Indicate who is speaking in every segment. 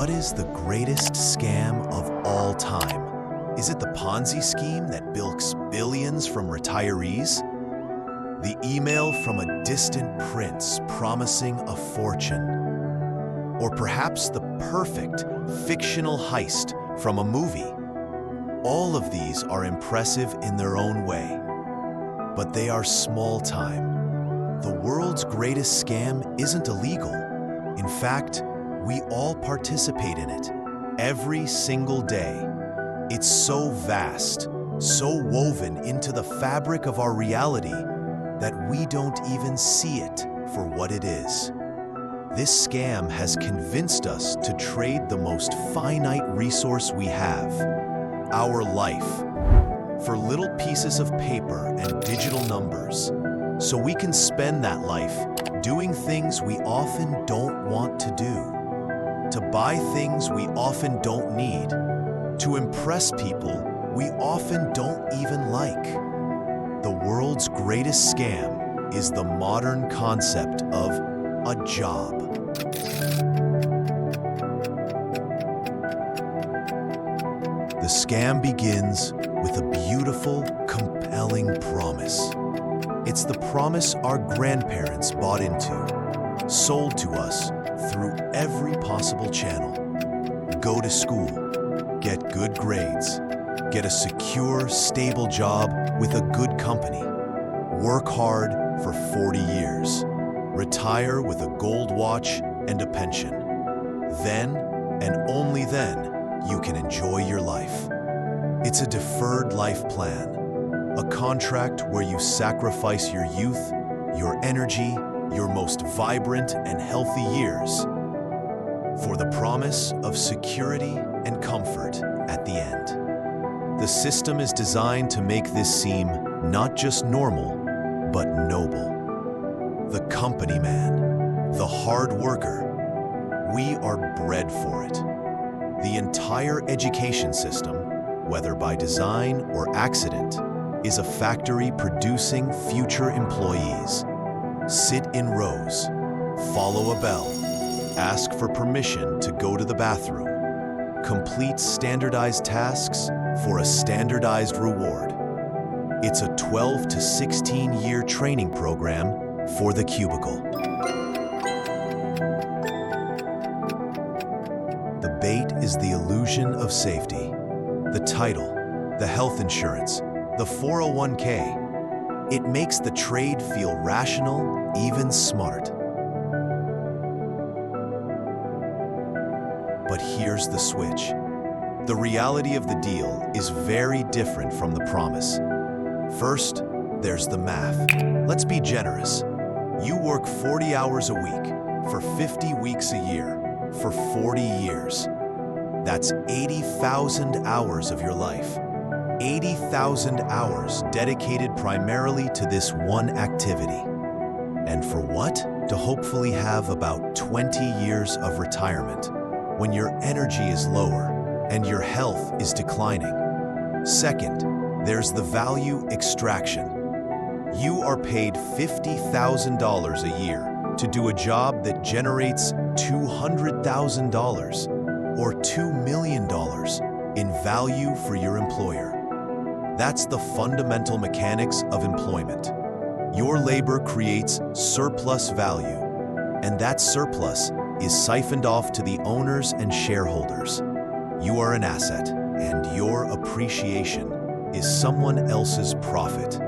Speaker 1: What is the greatest scam of all time? Is it the Ponzi scheme that bilks billions from retirees? The email from a distant prince promising a fortune? Or perhaps the perfect fictional heist from a movie? All of these are impressive in their own way, but they are small time. The world's greatest scam isn't illegal. In fact, we all participate in it every single day. It's so vast, so woven into the fabric of our reality that we don't even see it for what it is. This scam has convinced us to trade the most finite resource we have, our life, for little pieces of paper and digital numbers, so we can spend that life doing things we often don't want to do, to buy things we often don't need, to impress people we often don't even like. The world's greatest scam is the modern concept of a job. The scam begins with a beautiful, compelling promise. It's the promise our grandparents bought into, sold to us through every possible channel. Go to school, get good grades, get a secure, stable job with a good company, work hard for 40 years, retire with a gold watch and a pension. Then, and only then, you can enjoy your life. It's a deferred life plan, a contract where you sacrifice your youth, your energy, your most vibrant and healthy years for the promise of security and comfort at the end. The system is designed to make this seem not just normal, but noble. The company man, the hard worker, we are bred for it. The entire education system, whether by design or accident, is a factory producing future employees. Sit in rows, follow a bell, ask for permission to go to the bathroom, complete standardized tasks for a standardized reward. It's a 12 to 16-year training program for the cubicle. The bait is the illusion of safety, the title, the health insurance, the 401k. It makes the trade feel rational, even smart. But here's the switch. The reality of the deal is very different from the promise. First, there's the math. Let's be generous. You work 40 hours a week for 50 weeks a year for 40 years. That's 80,000 hours of your life. 80,000 hours dedicated primarily to this one activity. And for what? To hopefully have about 20 years of retirement, when your energy is lower and your health is declining. Second, there's the value extraction. You are paid $50,000 a year to do a job that generates $200,000 or $2 million in value for your employer. That's the fundamental mechanics of employment. Your labor creates surplus value, and that surplus is siphoned off to the owners and shareholders. You are an asset, and your appreciation is someone else's profit.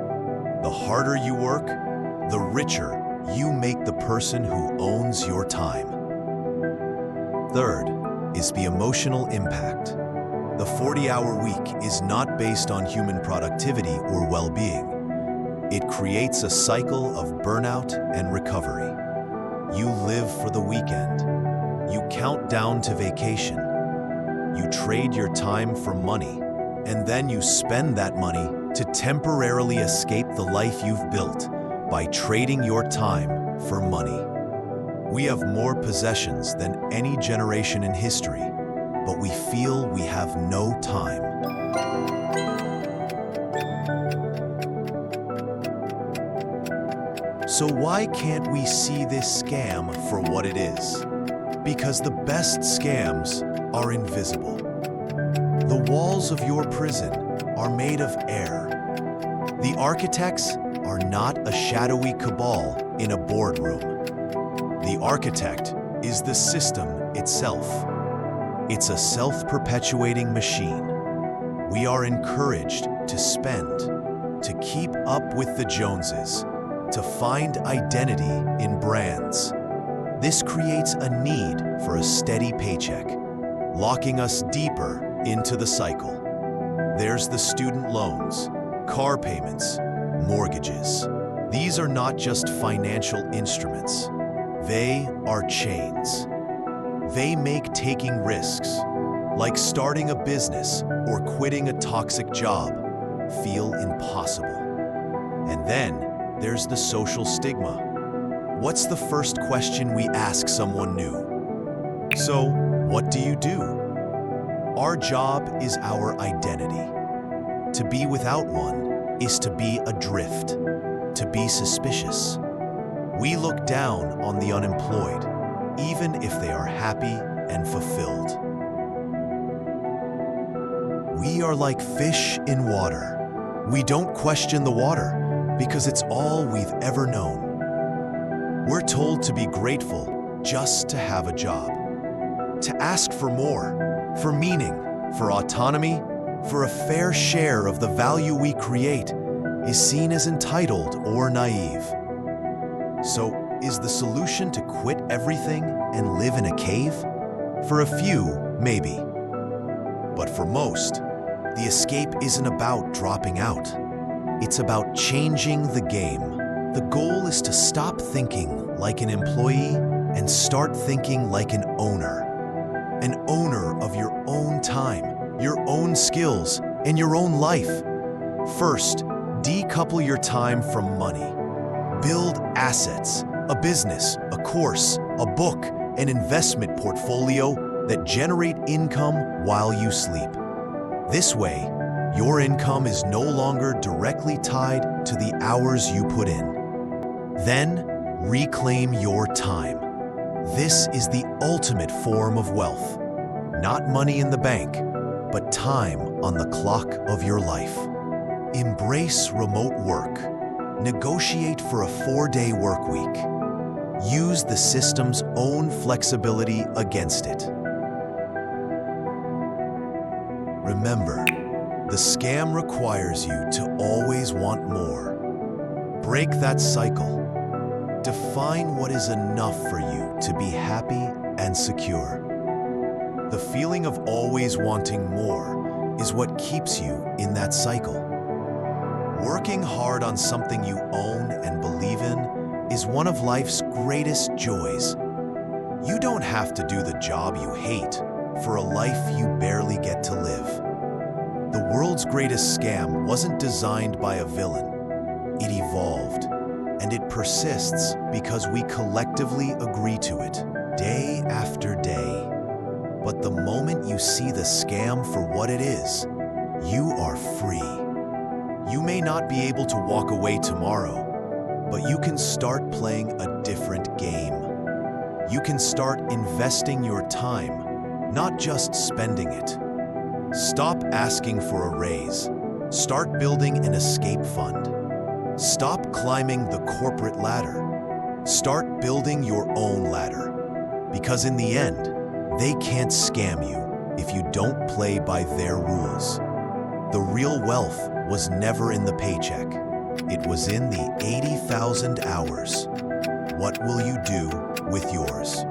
Speaker 1: The harder you work, the richer you make the person who owns your time. Third is the emotional impact. The 40-hour week is not based on human productivity or well-being. It creates a cycle of burnout and recovery. You live for the weekend. You count down to vacation. You trade your time for money, and then you spend that money to temporarily escape the life you've built by trading your time for money. We have more possessions than any generation in history, but we feel we have no time. So why can't we see this scam for what it is? Because the best scams are invisible. The walls of your prison are made of air. The architects are not a shadowy cabal in a boardroom. The architect is the system itself. It's a self-perpetuating machine. We are encouraged to spend, to keep up with the Joneses, to find identity in brands. This creates a need for a steady paycheck, locking us deeper into the cycle. There's the student loans, car payments, mortgages. These are not just financial instruments. They are chains. They make taking risks, like starting a business or quitting a toxic job, feel impossible. And then there's the social stigma. What's the first question we ask someone new? So, what do you do? Our job is our identity. To be without one is to be adrift, to be suspicious. We look down on the unemployed, even if they are happy and fulfilled. We are like fish in water. We don't question the water because it's all we've ever known. We're told to be grateful just to have a job, to ask for more, for meaning, for autonomy, for a fair share of the value we create is seen as entitled or naive. So, is the solution to quit everything and live in a cave? For a few, maybe. But for most, the escape isn't about dropping out. It's about changing the game. The goal is to stop thinking like an employee and start thinking like an owner of your own time, your own skills, and your own life. First, decouple your time from money. Build assets, a business, a course, a book, an investment portfolio that generate income while you sleep. This way, your income is no longer directly tied to the hours you put in. Then, reclaim your time. This is the ultimate form of wealth. Not money in the bank, but time on the clock of your life. Embrace remote work. Negotiate for a 4-day work week. Use the system's own flexibility against it. Remember, the scam requires you to always want more. Break that cycle. Define what is enough for you to be happy and secure. The feeling of always wanting more is what keeps you in that cycle. Working hard on something you own and believe in is one of life's greatest joys. You don't have to do the job you hate for a life you barely get to live. The world's greatest scam wasn't designed by a villain. It evolved, and it persists because we collectively agree to it, day after day. But the moment you see the scam for what it is, you are free. You may not be able to walk away tomorrow, but you can start playing a different game. You can start investing your time, not just spending it. Stop asking for a raise. Start building an escape fund. Stop climbing the corporate ladder. Start building your own ladder. Because in the end, they can't scam you if you don't play by their rules. The real wealth was never in the paycheck. It was in the 80,000 hours. What will you do with yours?